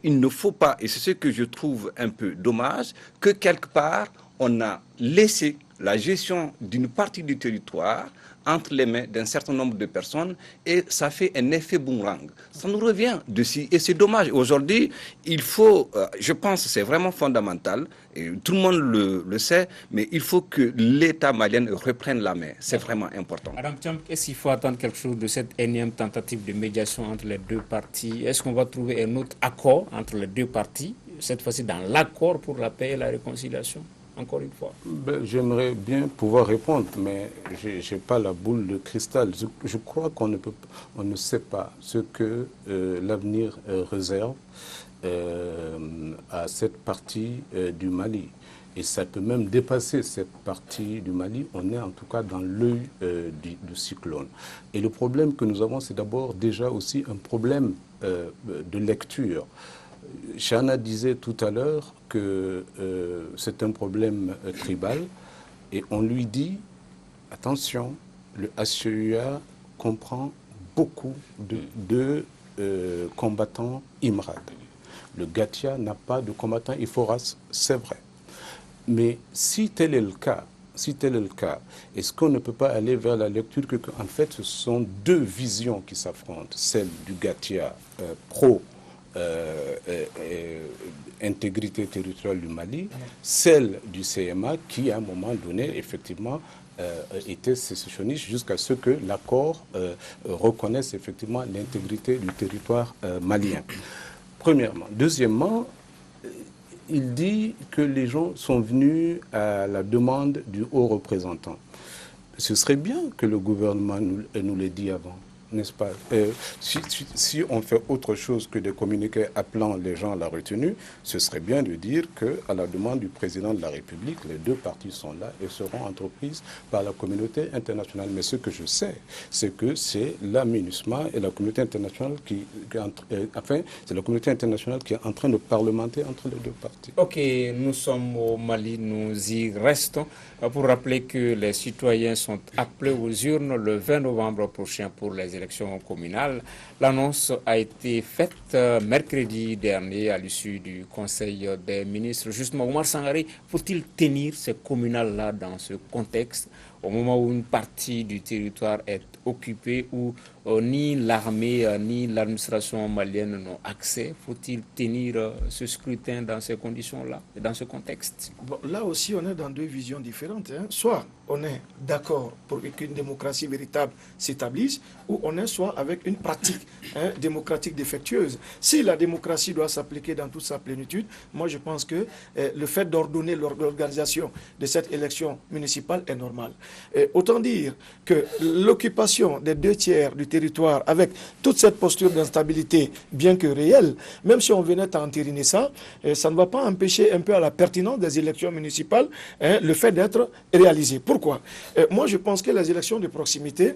Il ne faut pas, et c'est ce que je trouve un peu dommage, que quelque part, on a laissé la gestion d'une partie du territoire entre les mains d'un certain nombre de personnes et ça fait un effet boomerang. Ça nous revient dessus et c'est dommage. Aujourd'hui, il faut, je pense que c'est vraiment fondamental, et tout le monde le sait, mais il faut que l'État malien reprenne la main. C'est vraiment important. Madame Thiam, est-ce qu'il faut attendre quelque chose de cette énième tentative de médiation entre les deux parties? Est-ce qu'on va trouver un autre accord entre les deux parties, cette fois-ci dans l'accord pour la paix et la réconciliation? Encore une fois. J'aimerais bien pouvoir répondre, mais je n'ai pas la boule de cristal. Je crois qu'on ne sait pas ce que l'avenir réserve à cette partie du Mali. Et ça peut même dépasser cette partie du Mali. On est en tout cas dans l'œil du cyclone. Et le problème que nous avons, c'est d'abord déjà aussi un problème de lecture. Chana disait tout à l'heure que c'est un problème tribal et on lui dit, attention, le HCUA comprend beaucoup de combattants IMRAD. Le Gatia n'a pas de combattants IFORAS, c'est vrai. Mais si tel est le cas, est-ce qu'on ne peut pas aller vers la lecture que, en fait, ce sont deux visions qui s'affrontent, celle du Gatia pro intégrité territoriale du Mali, celle du CMA qui, à un moment donné, effectivement, était sécessionniste jusqu'à ce que l'accord reconnaisse effectivement l'intégrité du territoire malien. Premièrement. Deuxièmement, il dit que les gens sont venus à la demande du haut représentant. Ce serait bien que le gouvernement nous l'ait dit avant. N'est-ce pas? Si on fait autre chose que de communiquer appelant les gens à la retenue, ce serait bien de dire qu'à la demande du président de la République, les deux parties sont là et seront entreprises par la communauté internationale. Mais ce que je sais, c'est que c'est la MINUSMA et la communauté internationale c'est la communauté internationale qui est en train de parlementer entre les deux parties. Ok, nous sommes au Mali, nous y restons pour rappeler que les citoyens sont appelés aux urnes le 20 novembre prochain pour les élections communales. L'annonce a été faite mercredi dernier à l'issue du Conseil des ministres. Justement, Oumar Sangaré, faut-il tenir ces communales-là dans ce contexte au moment où une partie du territoire est occupée, où ni l'armée ni l'administration malienne n'ont accès? Faut-il tenir ce scrutin dans ces conditions-là, dans ce contexte? Bon, là aussi, on est dans deux visions différentes. Soit on est d'accord pour qu'une démocratie véritable s'établisse, ou on est soit avec une pratique démocratique défectueuse. Si la démocratie doit s'appliquer dans toute sa plénitude, moi je pense que le fait d'ordonner l'organisation de cette élection municipale est normal. Autant dire que l'occupation des 2/3 du territoire avec toute cette posture d'instabilité, bien que réelle, même si on venait à entériner ça, ça ne va pas empêcher un peu à la pertinence des élections municipales le fait d'être réalisé. Pourquoi? Moi je pense que les élections de proximité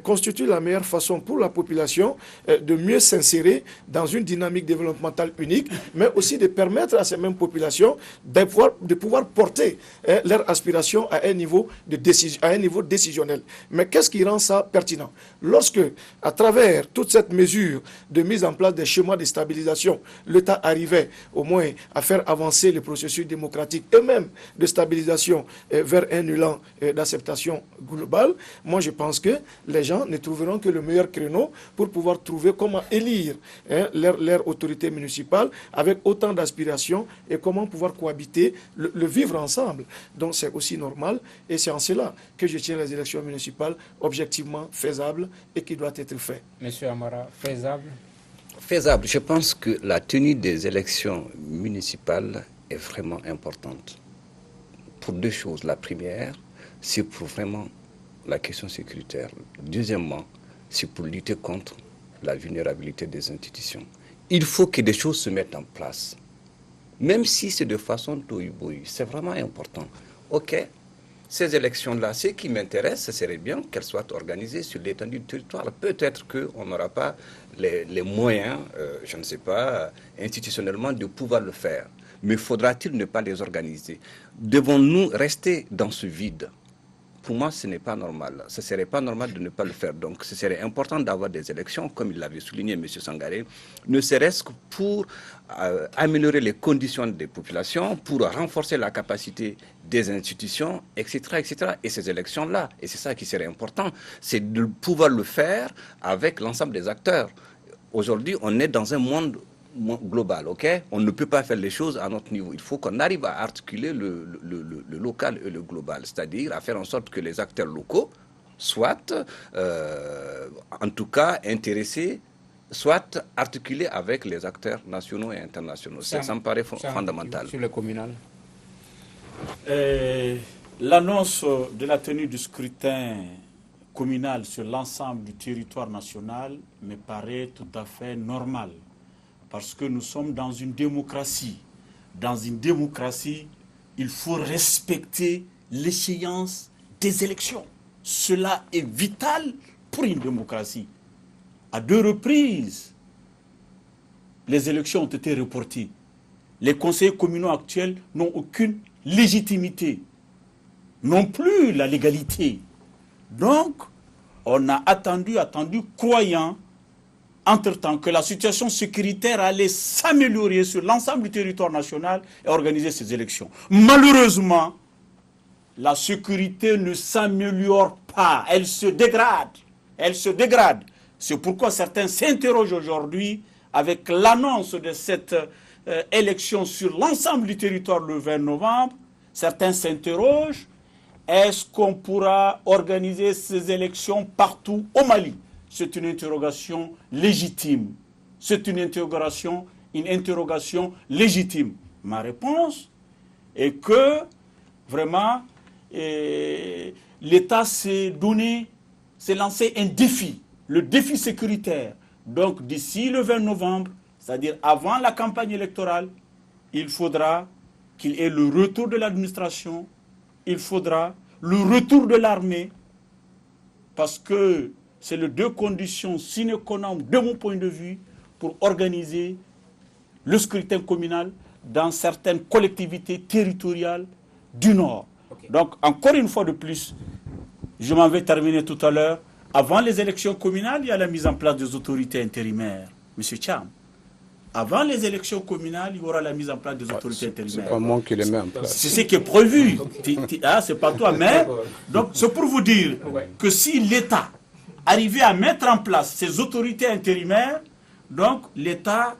constituent la meilleure façon pour la population de mieux s'insérer dans une dynamique développementale unique, mais aussi de permettre à ces mêmes populations de pouvoir porter leurs aspirations à un niveau décisionnel. Mais qu'est-ce qui rend ça pertinent? Lorsque, à travers toute cette mesure de mise en place des schémas de stabilisation, l'État arrivait au moins à faire avancer le processus démocratique et même de stabilisation vers un élan d'acceptation globale, moi je pense que les gens ne trouveront que le meilleur créneau pour pouvoir trouver comment élire leur autorité municipale avec autant d'aspirations et comment pouvoir cohabiter, le vivre ensemble. Donc c'est aussi normal et c'est en cela que je tiens les élections municipales objectivement faisables et qui doivent être faites. Monsieur Amara, faisable? Faisable. Je pense que la tenue des élections municipales est vraiment importante. Pour deux choses. La première, c'est pour vraiment la question sécuritaire. Deuxièmement, c'est pour lutter contre la vulnérabilité des institutions. Il faut que des choses se mettent en place. Même si c'est de façon tohu-bohu, c'est vraiment important. Ok, ces élections-là, ce qui m'intéresse, ce serait bien qu'elles soient organisées sur l'étendue du territoire. Peut-être qu'on n'aura pas les moyens, je ne sais pas, institutionnellement, de pouvoir le faire. Mais faudra-t-il ne pas les organiser? Devons-nous rester dans ce vide? pour moi, ce n'est pas normal. Ce ne serait pas normal de ne pas le faire. Donc, ce serait important d'avoir des élections, comme il l'avait souligné M. Sangaré, ne serait-ce que pour améliorer les conditions des populations, pour renforcer la capacité des institutions, etc., etc. Et ces élections-là, et c'est ça qui serait important, c'est de pouvoir le faire avec l'ensemble des acteurs. Aujourd'hui, on est dans un monde global, ok? On ne peut pas faire les choses à notre niveau. Il faut qu'on arrive à articuler le local et le global, c'est-à-dire à faire en sorte que les acteurs locaux soient, en tout cas, intéressés, soit articulés avec les acteurs nationaux et internationaux. Ça me paraît fondamental. Sur le communal. L'annonce de la tenue du scrutin communal sur l'ensemble du territoire national me paraît tout à fait normale. Parce que nous sommes dans une démocratie. Dans une démocratie, il faut respecter l'échéance des élections. Cela est vital pour une démocratie. À 2 reprises, les élections ont été reportées. Les conseillers communaux actuels n'ont aucune légitimité, non plus la légalité. Donc, on a attendu, croyant, entre-temps, que la situation sécuritaire allait s'améliorer sur l'ensemble du territoire national et organiser ces élections. Malheureusement, la sécurité ne s'améliore pas, elle se dégrade. Elle se dégrade. C'est pourquoi certains s'interrogent aujourd'hui avec l'annonce de cette élection sur l'ensemble du territoire le 20 novembre. Certains s'interrogent, est-ce qu'on pourra organiser ces élections partout au Mali? C'est une interrogation légitime. C'est une interrogation légitime. Ma réponse est que, vraiment, l'État s'est lancé un défi, le défi sécuritaire. Donc, d'ici le 20 novembre, c'est-à-dire avant la campagne électorale, il faudra qu'il y ait le retour de l'administration, il faudra le retour de l'armée, parce que c'est les 2 conditions sine qua non, de mon point de vue, pour organiser le scrutin communal dans certaines collectivités territoriales du Nord. Okay. Donc, encore une fois de plus, je m'en vais terminer tout à l'heure. Avant les élections communales, il y a la mise en place des autorités intérimaires. Monsieur Cham, avant les élections communales, il y aura la mise en place des autorités intérimaires. C'est pas moi qui les mets en place. C'est ce qui est prévu. C'est pas toi, mais... Donc, c'est pour vous dire que si l'État arriver à mettre en place ces autorités intérimaires, donc l'État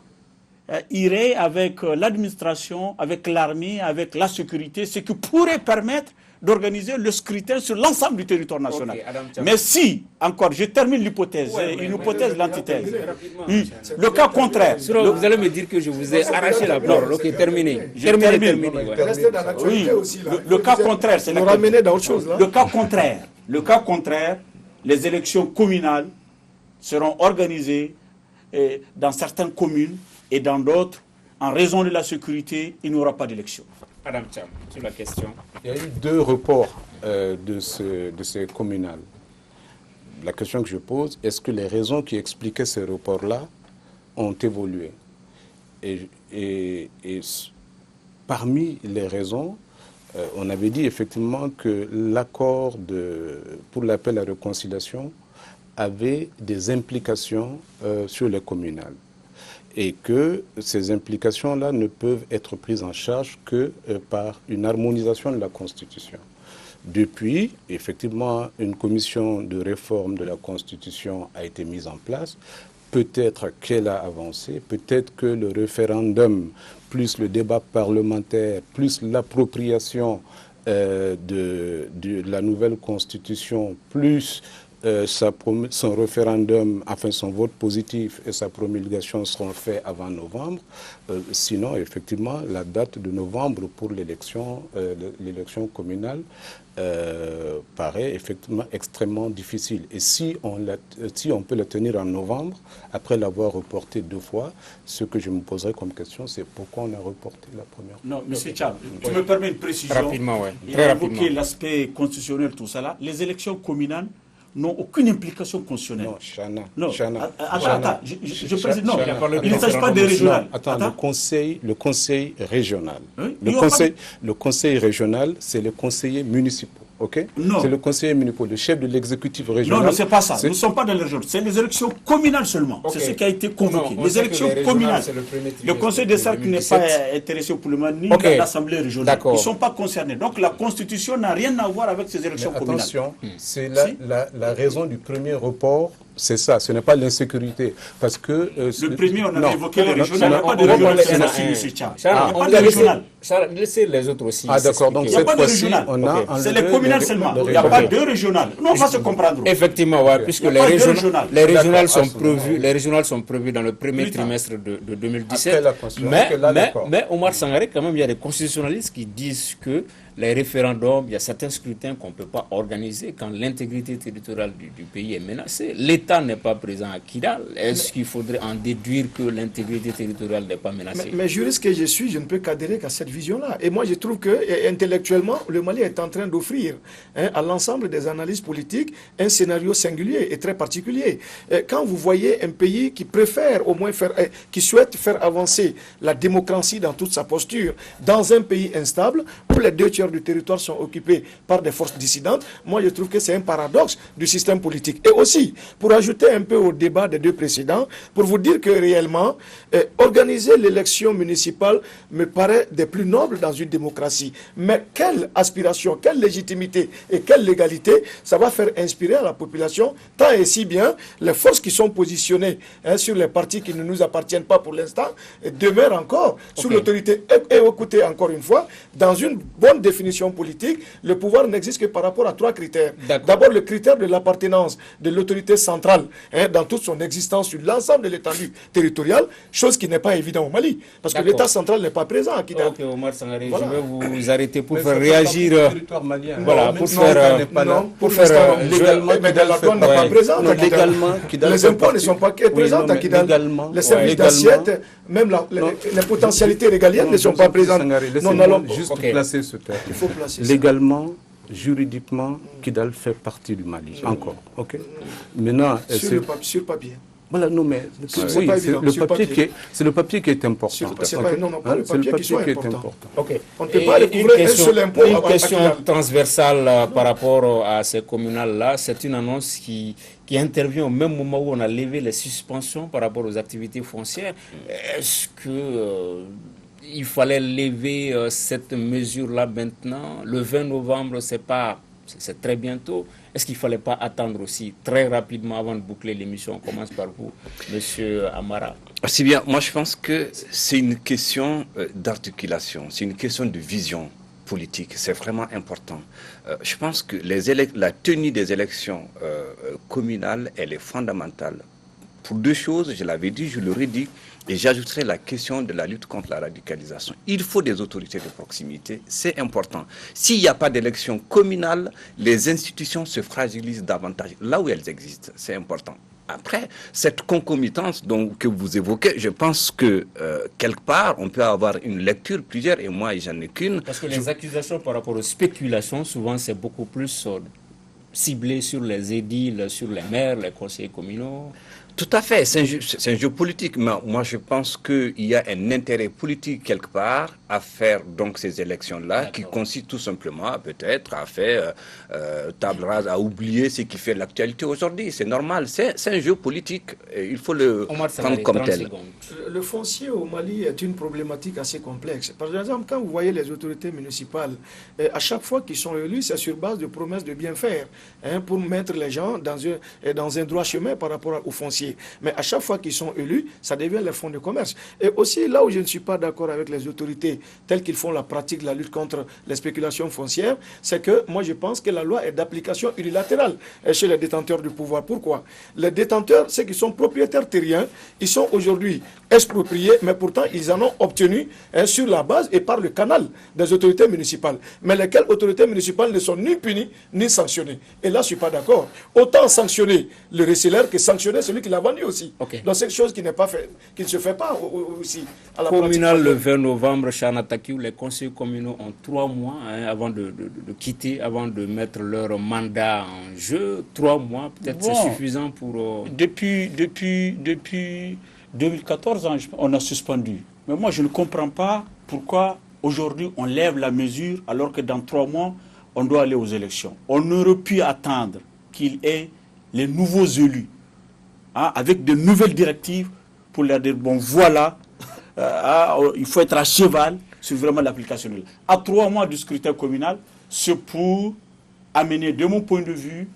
irait avec l'administration, avec l'armée, avec la sécurité, ce qui pourrait permettre d'organiser le scrutin sur l'ensemble du territoire national. Okay, mais si, encore, je termine l'hypothèse, une hypothèse, l'antithèse. Le cas contraire. Vous allez me dire que je vous ai arraché la parole. Ok, terminé. Oui, le cas contraire, c'est le cas contraire. Les élections communales seront organisées dans certaines communes et dans d'autres, en raison de la sécurité, il n'y aura pas d'élection. Madame Cham, sur la question. Il y a eu 2 reports de ces communales. La question que je pose, est-ce que les raisons qui expliquaient ces reports-là ont évolué? Et parmi les raisons, on avait dit effectivement que l'accord pour l'appel à réconciliation avait des implications sur les communales et que ces implications-là ne peuvent être prises en charge que par une harmonisation de la Constitution. Depuis, effectivement, une commission de réforme de la Constitution a été mise en place. Peut-être qu'elle a avancé, peut-être que le référendum, plus le débat parlementaire, plus l'appropriation de la nouvelle Constitution, plus son référendum, enfin son vote positif et sa promulgation seront faits avant novembre. Sinon, effectivement, la date de novembre pour l'élection communale paraît effectivement extrêmement difficile. Et si on peut la tenir en novembre, après l'avoir reportée 2 fois, ce que je me poserai comme question, c'est pourquoi on a reporté la première fois. Non, M. Cham, tu me permets une précision. Rapidement, oui. Il a évoqué l'aspect constitutionnel, tout ça là. Les élections communales n'ont aucune implication constitutionnelle. Non, Chana. Non, Chana. Attends, je précise, non, il ne s'agit pas des régionales. Attends, le conseil régional. Oui, le conseil régional, c'est les conseillers municipaux. ok? Non. C'est le conseiller municipal, le chef de l'exécutif régional. Non, c'est pas ça. Nous ne sommes pas dans les régions. C'est les élections communales seulement. Okay. C'est ce qui a été convoqué. Non, les élections communales. Le conseil des cercles n'est pas intéressé pour le moment ni dans l'Assemblée régionale. Ils ne sont pas concernés. Donc la Constitution n'a rien à voir avec ces élections communales. Attention, c'est la raison du premier report. C'est ça, ce n'est pas l'insécurité. Parce que. Le premier, on avait évoqué les régionales. Il n'y a pas de régional cette fois-ci, M. Tcham. Il n'y a pas de régional. Laissez les autres aussi. Ah, d'accord. Donc, il n'y a pas de régional. C'est les communales seulement. Il n'y a pas de régional. Non, on va se comprendre. Effectivement, ouais, puisque les régionales sont prévues dans le premier trimestre de 2017. Mais Omar Sangaré, quand même, il y a des constitutionnalistes qui disent que les référendums, il y a certains scrutins qu'on ne peut pas organiser quand l'intégrité territoriale du pays est menacée. L'État n'est pas présent à Kidal. Est-ce qu'il faudrait en déduire que l'intégrité territoriale n'est pas menacée? Mais juriste que je suis, je ne peux qu'adhérer qu'à cette vision-là. Et moi, je trouve que intellectuellement, le Mali est en train d'offrir à l'ensemble des analystes politiques un scénario singulier et très particulier. Quand vous voyez un pays qui préfère au moins qui souhaite faire avancer la démocratie dans toute sa posture, dans un pays instable, où les 2/3 du territoire sont occupés par des forces dissidentes, moi je trouve que c'est un paradoxe du système politique. Et aussi, pour ajouter un peu au débat des deux précédents, pour vous dire que réellement, organiser l'élection municipale me paraît des plus nobles dans une démocratie. Mais quelle aspiration, quelle légitimité et quelle légalité ça va faire inspirer à la population, tant et si bien les forces qui sont positionnées sur les partis qui ne nous appartiennent pas pour l'instant demeurent encore sous l'autorité. Et écoutez encore une fois, dans une bonne définition politique, le pouvoir n'existe que par rapport à 3 critères. D'abord, le critère de l'appartenance de l'autorité centrale dans toute son existence sur l'ensemble de l'étendue territoriale, chose qui n'est pas évidente au Mali, parce que l'État central n'est pas présent à Kidal. Ok, Omar Sangaré, je vais vous arrêter pour faire réagir. Voilà, pour faire légalement, mais la douane n'est pas présente à Kidal. Les impôts ne sont pas présents à Kidal. Les services d'assiette, même les potentialités régaliennes ne sont pas présentes. Non, allons juste placer ce terme. Il faut placer légalement, juridiquement, Kidal fait partie du Mali. Encore. Ok. Maintenant, sur le papier. Voilà, non, mais c'est le papier qui est important. Pas le papier qui est important. Okay. On ne peut pas découvrir un seul impôt. Une question transversale par rapport à ces communales-là, c'est une annonce qui intervient au même moment où on a levé les suspensions par rapport aux activités foncières. Est-ce que il fallait lever cette mesure-là maintenant? Le 20 novembre, c'est très bientôt. Est-ce qu'il ne fallait pas attendre aussi très rapidement avant de boucler l'émission? On commence par vous, Monsieur Amara. C'est bien. Moi, je pense que c'est une question d'articulation, c'est une question de vision politique. C'est vraiment important. Je pense que la tenue des élections communales, elle est fondamentale. Pour 2 choses, je l'avais dit, je le redis, et j'ajouterai la question de la lutte contre la radicalisation. Il faut des autorités de proximité, c'est important. S'il n'y a pas d'élection communale, les institutions se fragilisent davantage. Là où elles existent, c'est important. Après, cette concomitance que vous évoquez, je pense que quelque part, on peut avoir une lecture, plusieurs, et moi, j'en ai qu'une. Parce que les accusations par rapport aux spéculations, souvent, c'est beaucoup plus ciblé sur les édiles, sur les maires, les conseillers communaux. Tout à fait, c'est un jeu politique, mais moi je pense qu'il y a un intérêt politique quelque part à faire donc ces élections-là, qui consiste tout simplement peut-être à faire table rase, à oublier ce qui fait l'actualité aujourd'hui. C'est normal, c'est un jeu politique, et il faut le prendre comme tel. Le foncier au Mali est une problématique assez complexe. Par exemple, quand vous voyez les autorités municipales, à chaque fois qu'ils sont élus, c'est sur base de promesses de bien faire, pour mettre les gens dans un droit chemin par rapport au foncier. Mais à chaque fois qu'ils sont élus, ça devient les fonds de commerce. Et aussi, là où je ne suis pas d'accord avec les autorités telles qu'ils font la pratique de la lutte contre les spéculations foncières, c'est que moi je pense que la loi est d'application unilatérale chez les détenteurs du pouvoir. Pourquoi? Les détenteurs, ceux qui sont propriétaires terriens, ils sont aujourd'hui expropriés, mais pourtant ils en ont obtenu sur la base et par le canal des autorités municipales. Mais lesquelles autorités municipales ne sont ni punies ni sanctionnées. Et là, je ne suis pas d'accord. Autant sanctionner le receleur que sanctionner celui qui l'a vendu aussi. Okay. Donc c'est quelque chose qui ne se fait pas aussi à la communal pratique. Le 20 novembre, Chana Takiou, les conseillers communaux ont 3 mois avant de quitter, avant de mettre leur mandat en jeu. 3 mois, peut-être c'est suffisant pour... Depuis 2014, on a suspendu. Mais moi, je ne comprends pas pourquoi aujourd'hui on lève la mesure alors que dans 3 mois, on doit aller aux élections. On aurait pu attendre qu'il y ait les nouveaux élus, avec de nouvelles directives pour leur dire, bon voilà, il faut être à cheval sur vraiment l'application de la loi. À 3 mois du scrutin communal, c'est pour amener, de mon point de vue,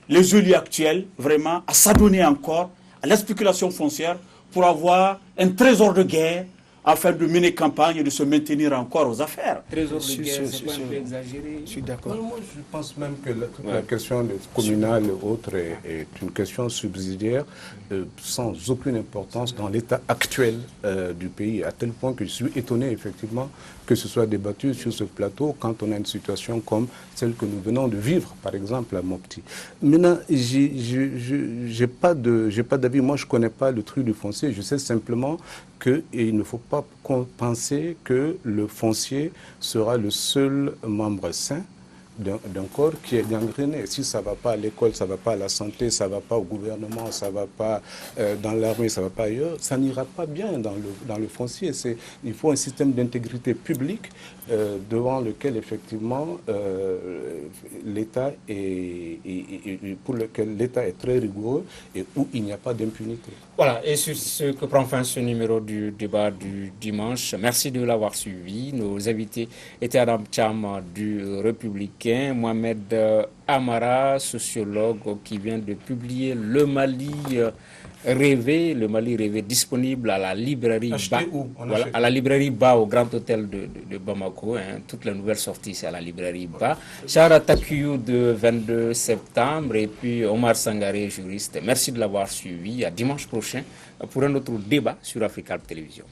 les élus actuels vraiment à s'adonner encore à la spéculation foncière pour avoir un trésor de guerre afin de mener campagne et de se maintenir encore aux affaires. Trésor de guerre, c'est pas un peu exagéré. Je suis d'accord. Moi, je pense même que la question communale et autres est une question subsidiaire sans aucune importance dans l'état actuel du pays, à tel point que je suis étonné effectivement que ce soit débattu sur ce plateau quand on a une situation comme celle que nous venons de vivre, par exemple à Mopti. Maintenant, j'ai pas d'avis. Moi, je connais pas le truc du foncier. Je sais simplement qu'il ne faut pas penser que le foncier sera le seul membre sain d'un corps qui est gangréné. Si ça ne va pas à l'école, ça ne va pas à la santé, ça ne va pas au gouvernement, ça ne va pas dans l'armée, ça ne va pas ailleurs, ça n'ira pas bien dans le foncier. Il faut un système d'intégrité publique devant lequel, effectivement, l'État pour lequel l'État est très rigoureux et où il n'y a pas d'impunité. Voilà, et sur ce que prend fin ce numéro du débat du dimanche. Merci de l'avoir suivi. Nos invités étaient Adam Cham du Républicain, Mohamed Amara, sociologue qui vient de publier Le Mali rêvé, disponible à la librairie Ba. Voilà, à la librairie Ba au Grand Hôtel de Bamako. Toutes les nouvelles sorties, c'est à la librairie Ba. Chara Takuyou de 22 septembre et puis Omar Sangaré, juriste. Merci de l'avoir suivi. À dimanche prochain pour un autre débat sur Africa Télévision.